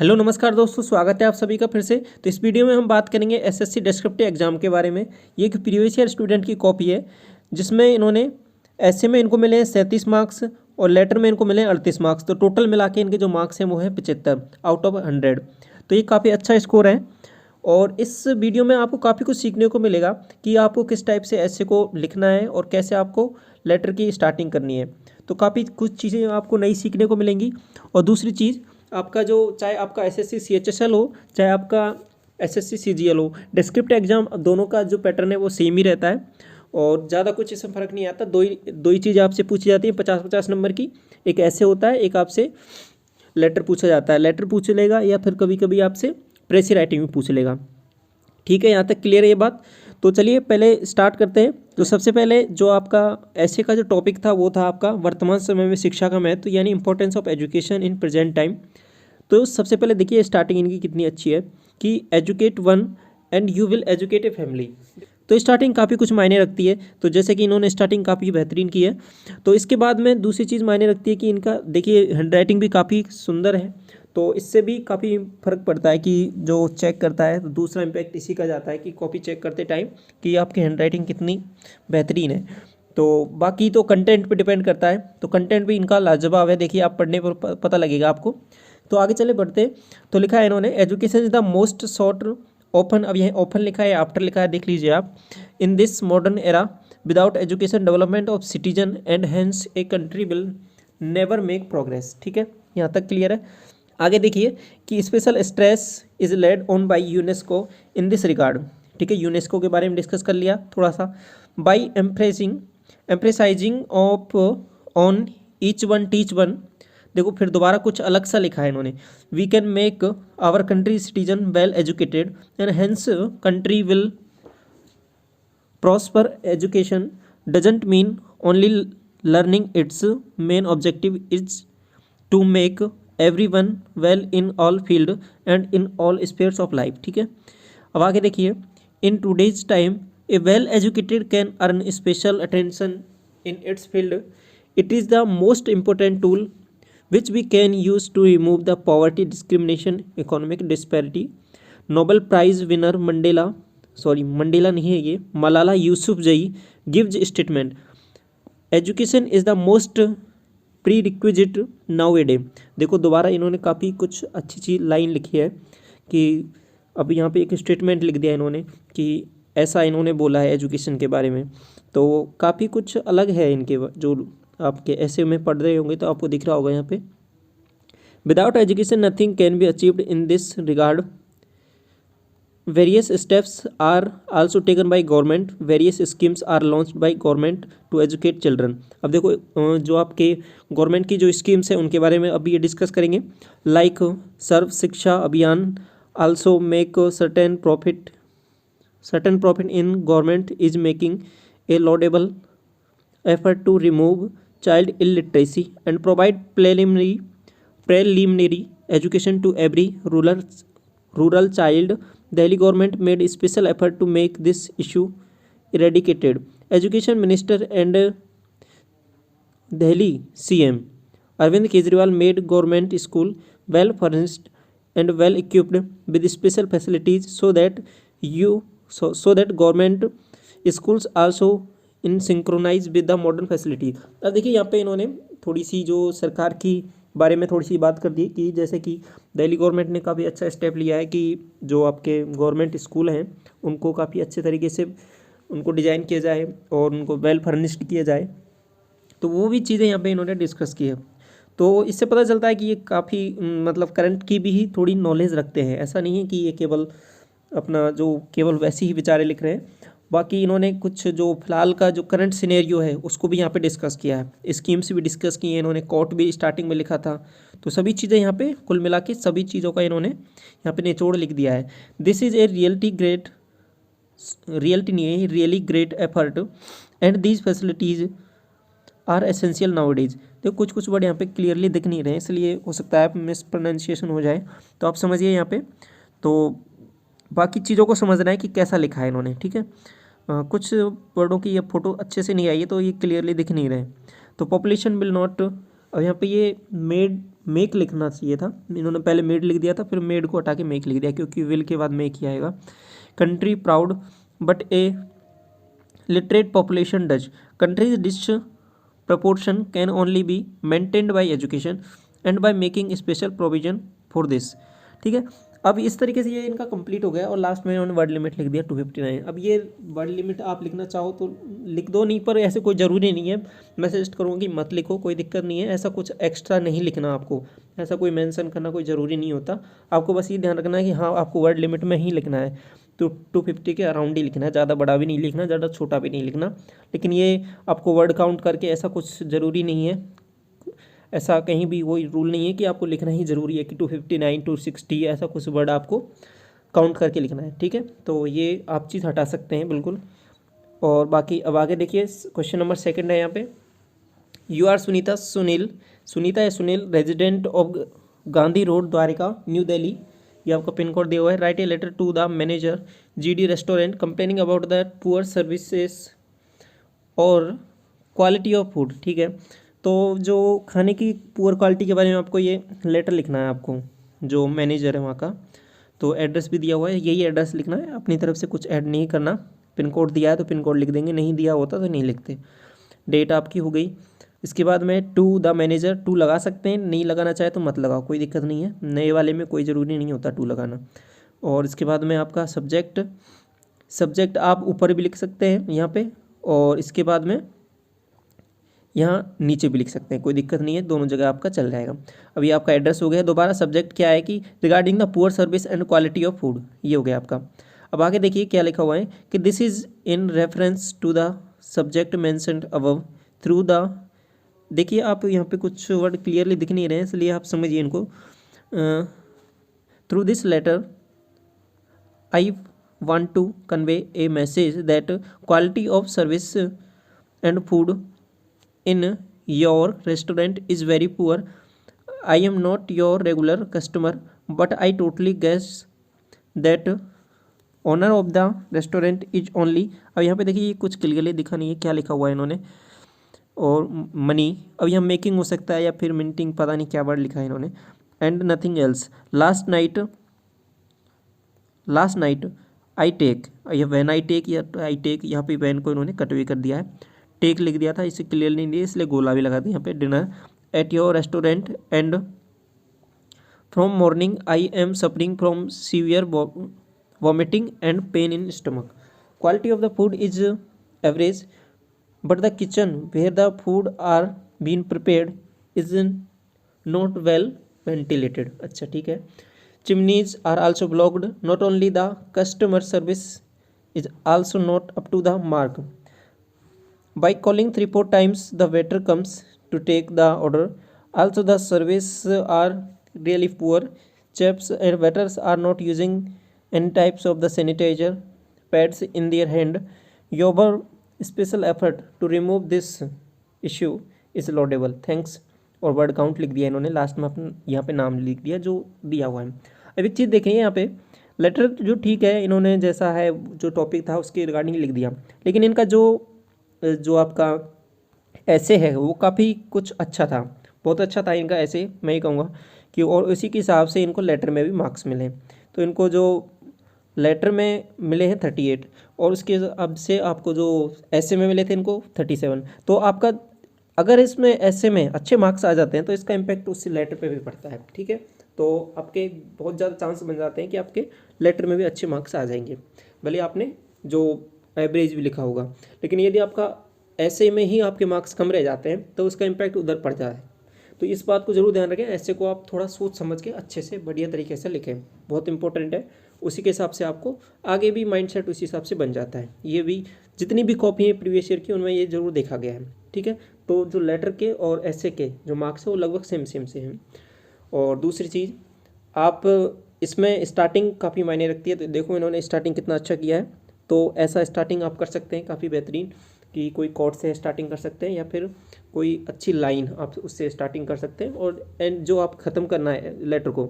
Hello नमस्कार दोस्तों, स्वागत है आप सभी का फिर से। तो इस वीडियो में हम बात करेंगे एसएससी डिस्क्रिप्टिव एग्जाम के बारे में। ये एक प्रीवियस ईयर स्टूडेंट की कॉपी है जिसमें इन्होंने ऐसे में इनको मिले हैं 37 मार्क्स और लेटर में इनको मिले हैं 38 मार्क्स। तो टोटल मिला के इनके जो मार्क्स हैं वो है 75 आउट ऑफ 100। तो ये काफ़ी अच्छा स्कोर है और इस वीडियो में आपको काफ़ी कुछ सीखने को मिलेगा कि आपको किस टाइप से ऐसे को लिखना है और कैसे आपको लेटर की स्टार्टिंग करनी है। तो काफ़ी कुछ चीज़ें आपको नई सीखने को मिलेंगी। और दूसरी चीज़, आपका जो चाहे आपका एसएससी सीएचएसएल हो चाहे आपका एसएससी सीजीएल हो, डिस्क्रिप्टिव एग्जाम दोनों का जो पैटर्न है वो सेम ही रहता है और ज़्यादा कुछ इसमें फ़र्क नहीं आता। दो ही चीज़ आपसे पूछी जाती है 50-50 नंबर की। एक ऐसे होता है, एक आपसे लेटर पूछा जाता है। लेटर पूछ लेगा या फिर कभी कभी आपसे प्रेसी राइटिंग में पूछ लेगा। ठीक है, यहाँ तक क्लियर है ये बात। तो चलिए पहले स्टार्ट करते हैं। तो सबसे पहले जो आपका ऐसे का जो टॉपिक था वो था आपका वर्तमान समय में शिक्षा का महत्व, यानी importance of education in present time. तो सबसे पहले देखिए स्टार्टिंग इनकी कितनी अच्छी है कि educate one and you will educate a family. तो स्टार्टिंग काफ़ी कुछ मायने रखती है। तो जैसे कि इन्होंने स्टार्टिंग काफ़ी बेहतरीन की है। तो इसके बाद में दूसरी चीज़ मायने रखती है कि इनका देखिए हैंड राइटिंग भी काफ़ी सुंदर है। तो इससे भी काफ़ी फ़र्क पड़ता है कि जो चेक करता है, तो दूसरा इम्पैक्ट इसी का जाता है कि कॉपी चेक करते टाइम कि आपकी हैंड राइटिंग कितनी बेहतरीन है। तो बाकी तो कंटेंट पे डिपेंड करता है। तो कंटेंट भी इनका लाजवाब है, देखिए आप पढ़ने पर पता लगेगा आपको। तो आगे चले बढ़ते। तो लिखा है इन्होंने education is the most short open. अब यह ओपन लिखा है, आफ्टर लिखा है, देख लीजिए आप। In this modern era without education development of citizen and hence a country will never make progress. ठीक है, यहाँ तक क्लियर है। आगे देखिए कि special stress is laid on by UNESCO in this regard. ठीक है, यूनेस्को के बारे में डिस्कस कर लिया थोड़ा सा। By emphasising of on each one teach one. देखो फिर दोबारा कुछ अलग सा लिखा है इन्होंने। We can make our country citizen well educated and hence country will prosper. Education doesn't mean only learning, its main objective is to make everyone well in all field and in all spheres of life. ठीक है, अब आगे देखिए। In today's time a well educated can earn special attention in its field. It is the most important tool which we can use to remove the poverty, discrimination, economic disparity. Nobel Prize winner Mandela नहीं है ये, Malala Yousafzai gives statement, education is the most prerequisite nowadays। देखो दोबारा इन्होंने काफ़ी कुछ अच्छी चीज लाइन लिखी है कि अब यहाँ पे एक स्टेटमेंट लिख दिया इन्होंने कि ऐसा इन्होंने बोला है एजुकेशन के बारे में। तो काफ़ी कुछ अलग है इनके जो आपके ऐसे में पढ़ रहे होंगे तो आपको दिख रहा होगा यहाँ पे। Without education nothing can be achieved in this regard. Various steps are also taken by government, various schemes are launched by government to educate children. अब देखो जो आपके गवर्नमेंट की जो स्कीम्स हैं उनके बारे में अभी ये डिस्कस करेंगे। लाइक सर्व शिक्षा अभियान also make certain profit in government is making a laudable effort to remove child illiteracy and provide preliminary education to every rural child. Delhi government made a special effort to make this issue eradicated. Education Minister and Delhi CM Arvind Kejriwal made government school well furnished and well equipped with special facilities so that government schools also in synchronize with the modern facility. अब देखिए यहाँ पे इन्होंने थोड़ी सी जो सरकार की बारे में थोड़ी सी बात कर दी कि जैसे कि दिल्ली गवर्नमेंट ने काफ़ी अच्छा स्टेप लिया है कि जो आपके गवर्नमेंट स्कूल हैं उनको काफ़ी अच्छे तरीके से उनको डिज़ाइन किया जाए और उनको वेल फर्निश्ड किया जाए। तो वो भी चीज़ें यहाँ पे इन्होंने डिस्कस की है। तो इससे पता चलता है कि ये काफ़ी मतलब करंट की भी थोड़ी नॉलेज रखते हैं। ऐसा नहीं है कि ये केवल अपना जो केवल वैसे ही विचारे लिख रहे हैं। बाकी इन्होंने कुछ जो फिलहाल का जो करंट सिनेरियो है उसको भी यहाँ पे डिस्कस किया है, स्कीम्स भी डिस्कस की हैं इन्होंने, कोर्ट भी स्टार्टिंग में लिखा था। तो सभी चीज़ें यहाँ पे कुल मिला के सभी चीज़ों का इन्होंने यहाँ पे निचोड़ लिख दिया है। This is a really great effort and these facilities are essential nowadays. तो कुछ वर्ड यहाँ पे क्लियरली दिख नहीं रहे, इसलिए हो सकता है मिस प्रोनाउंसिएशन हो जाए, तो आप समझिए यहाँ पे। तो बाकी चीज़ों को समझना है कि कैसा लिखा है इन्होंने। ठीक है, कुछ वर्डों की ये फोटो अच्छे से नहीं आई है तो ये क्लियरली दिख नहीं रहे। तो पॉपुलेशन विल नॉट, अब यहाँ पे ये मेड मेक लिखना चाहिए था, इन्होंने पहले मेड लिख दिया था, फिर मेड को हटा के मेक लिख दिया, क्योंकि विल के बाद मेक ही आएगा। Country proud but A literate population Dutch, countries dish proportion can only be maintained by education and by making special provision for this। ठीक है, अब इस तरीके से ये इनका कंप्लीट हो गया और लास्ट में इन्होंने वर्ड लिमिट लिख दिया 259। अब ये वर्ड लिमिट आप लिखना चाहो तो लिख दो, नहीं पर ऐसे कोई ज़रूरी नहीं है, मैं सजेस्ट करूँगा कि मत लिखो, कोई दिक्कत नहीं है, ऐसा कुछ एक्स्ट्रा नहीं लिखना आपको, ऐसा कोई मेंशन करना कोई ज़रूरी नहीं होता। आपको बस ये ध्यान रखना है कि हाँ आपको वर्ड लिमिट में ही लिखना है, तो 250 के अराउंड ही लिखना है, ज़्यादा बड़ा भी नहीं लिखना, ज़्यादा छोटा भी नहीं लिखना। लेकिन ये आपको वर्ड काउंट करके ऐसा कुछ ज़रूरी नहीं है, ऐसा कहीं भी कोई रूल नहीं है कि आपको लिखना ही ज़रूरी है कि 259 260 ऐसा कुछ वर्ड आपको काउंट करके लिखना है। ठीक है, तो ये आप चीज़ हटा सकते हैं बिल्कुल। और बाकी अब आगे देखिए, क्वेश्चन नंबर 2 है यहाँ पे, यू आर सुनीता सुनील, सुनीता है Sunil, resident of Gandhi road Dwarka New Delhi, ये आपका पिन कोड दिया हुआ है। Write a letter to the manager GD restaurant complaining about the poor services और क्वालिटी ऑफ फूड। ठीक है, तो जो खाने की पुअर क्वालिटी के बारे में आपको ये लेटर लिखना है, आपको जो मैनेजर है वहाँ का, तो एड्रेस भी दिया हुआ है, यही एड्रेस लिखना है, अपनी तरफ से कुछ ऐड नहीं करना। पिन कोड दिया है तो पिन कोड लिख देंगे, नहीं दिया होता तो नहीं लिखते। डेट आपकी हो गई। इसके बाद में टू द मैनेजर, टू लगा सकते हैं, नहीं लगाना चाहे तो मत लगाओ, कोई दिक्कत नहीं है, नए वाले में कोई ज़रूरी नहीं होता टू लगाना। और इसके बाद में आपका सब्जेक्ट, सब्जेक्ट आप ऊपर भी लिख सकते हैं यहाँ पे, और इसके बाद में यहाँ नीचे भी लिख सकते हैं, कोई दिक्कत नहीं है, दोनों जगह आपका चल जाएगा। अभी आपका एड्रेस हो गया। दोबारा सब्जेक्ट क्या है कि regarding the poor service and quality of food, ये हो गया आपका। अब आगे देखिए क्या लिखा हुआ है कि this is in reference to the subject mentioned above through the, देखिए आप यहाँ पे कुछ वर्ड क्लियरली दिख नहीं रहे हैं, इसलिए आप समझिए इनको। Through this letter I want to convey a message that quality of service and food in your restaurant is very poor. I am not your regular customer, but I totally guess that owner of the restaurant is only, अब यहाँ पे देखिए ये कुछ clearly दिखा नहीं है क्या लिखा हुआ है इन्होंने, और मनी, अब यहाँ मेकिंग हो सकता है या फिर मिंटिंग, पता नहीं क्या वर्ड लिखा है इन्होंने, and nothing else. Last night I take, या वैन आई टेक या आई टेक, यहाँ पे वैन को इन्होंने कट भी कर दिया है, टेक लिख दिया था, इसे क्लियर नहीं दिया इसलिए गोला भी लगा दिया यहाँ पे। Dinner at your restaurant and from morning I am suffering from severe vomiting and pain in stomach. Quality of the food is average but the kitchen where the food are been prepared is not well ventilated. अच्छा ठीक है। Chimneys are also blocked. Not only the customer service is also not up to the mark. By calling 3-4 times, the waiter comes to take the order. Also, the service are really poor. Chefs and waiters are not using any types of the sanitizer pads in their hand. Your special effort to remove this issue is laudable. Thanks। और word count लिख दिया इन्होंने, last में अपना यहाँ पे नाम लिख दिया जो दिया हुआ है। अब एक चीज़ देखें यहाँ पे, लेटर जो ठीक है इन्होंने जैसा है जो टॉपिक था उसके रिगार्डिंग लिख दिया, लेकिन इनका जो आपका ऐसे है वो काफ़ी कुछ अच्छा था, बहुत अच्छा था इनका ऐसे, मैं ही कहूँगा कि, और उसी के हिसाब से इनको लेटर में भी मार्क्स मिले। तो इनको जो लेटर में मिले हैं 38, और उसके अब से आपको जो ऐसे में मिले थे इनको 37। तो आपका अगर इसमें ऐसे में अच्छे मार्क्स आ जाते हैं तो इसका इम्पैक्ट उस लेटर पे भी पड़ता है। ठीक है, तो आपके बहुत ज़्यादा चांस बन जाते हैं कि आपके लेटर में भी अच्छे मार्क्स आ जाएंगे, भले आपने जो एवरेज भी लिखा होगा। लेकिन यदि आपका ऐसे में ही आपके मार्क्स कम रह जाते हैं तो उसका इम्पैक्ट उधर पड़ जाता है। तो इस बात को जरूर ध्यान रखें, ऐसे को आप थोड़ा सोच समझ के अच्छे से बढ़िया तरीके से लिखें, बहुत इंपॉर्टेंट है। उसी के हिसाब से आपको आगे भी माइंडसेट उसी हिसाब से बन जाता है। ये भी जितनी भी कॉपी है प्रीवियस ईयर की उनमें ये जरूर देखा गया है। ठीक है, तो जो लेटर के और ऐसे के जो मार्क्स है वो लगभग सेम से हैं। और दूसरी चीज़, आप इसमें स्टार्टिंग काफ़ी मायने रखती है। तो देखो इन्होंने स्टार्टिंग कितना अच्छा किया है, तो ऐसा स्टार्टिंग आप कर सकते हैं काफ़ी बेहतरीन, कि कोई कॉर्ड से स्टार्टिंग कर सकते हैं या फिर कोई अच्छी लाइन आप उससे स्टार्टिंग कर सकते हैं। और एंड जो आप ख़त्म करना है लेटर को,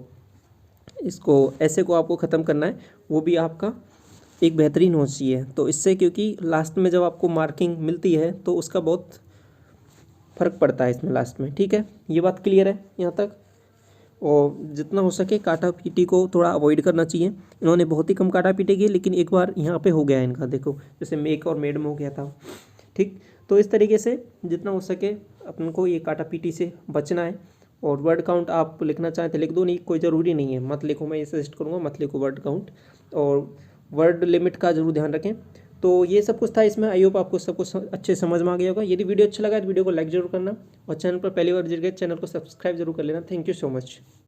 इसको ऐसे को आपको ख़त्म करना है, वो भी आपका एक बेहतरीन हो चाहिए। तो इससे क्योंकि लास्ट में जब आपको मार्किंग मिलती है तो उसका बहुत फ़र्क पड़ता है इसमें लास्ट में। ठीक है, ये बात क्लियर है यहाँ तक। और जितना हो सके काटा पीटी को थोड़ा अवॉइड करना चाहिए। इन्होंने बहुत ही कम काटा पीटी की, लेकिन एक बार यहाँ पे हो गया है इनका, देखो जैसे मेक और मेड में हो गया था। ठीक, तो इस तरीके से जितना हो सके अपन को ये काटा पीटी से बचना है। और वर्ड काउंट आप लिखना चाहें तो लिख दो, नहीं कोई ज़रूरी नहीं है मत लिखो, मैं ये सजेस्ट करूँगा मत लिखो वर्ड काउंट। और वर्ड लिमिट का जरूर ध्यान रखें। तो ये सब कुछ था इसमें। आई होप आपको सब कुछ अच्छे समझ में आ गया होगा। यदि वीडियो अच्छा लगा तो वीडियो को लाइक जरूर करना, और चैनल पर पहली बार विजिट गए चैनल को सब्सक्राइब जरूर कर लेना। Thank you so much.